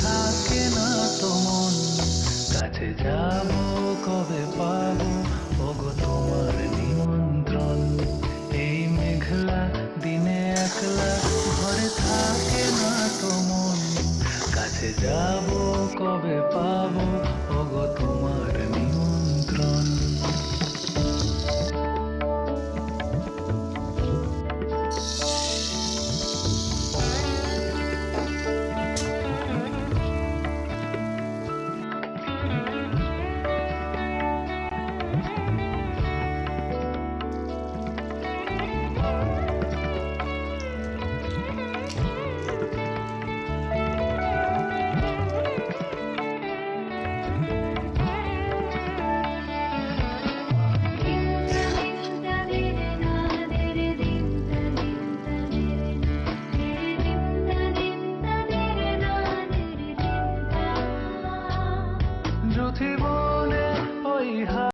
থাকে না তো মন, কাছে যাব কবে পাবো ওগো তোমার নিমন্ত্রণ। এই মেঘলা দিনে একলা ঘরে থাকে না তো মন, কাছে যাব কবে পাবো ওগো তোমার নিমন্ত্রণ। যদি বলে ওই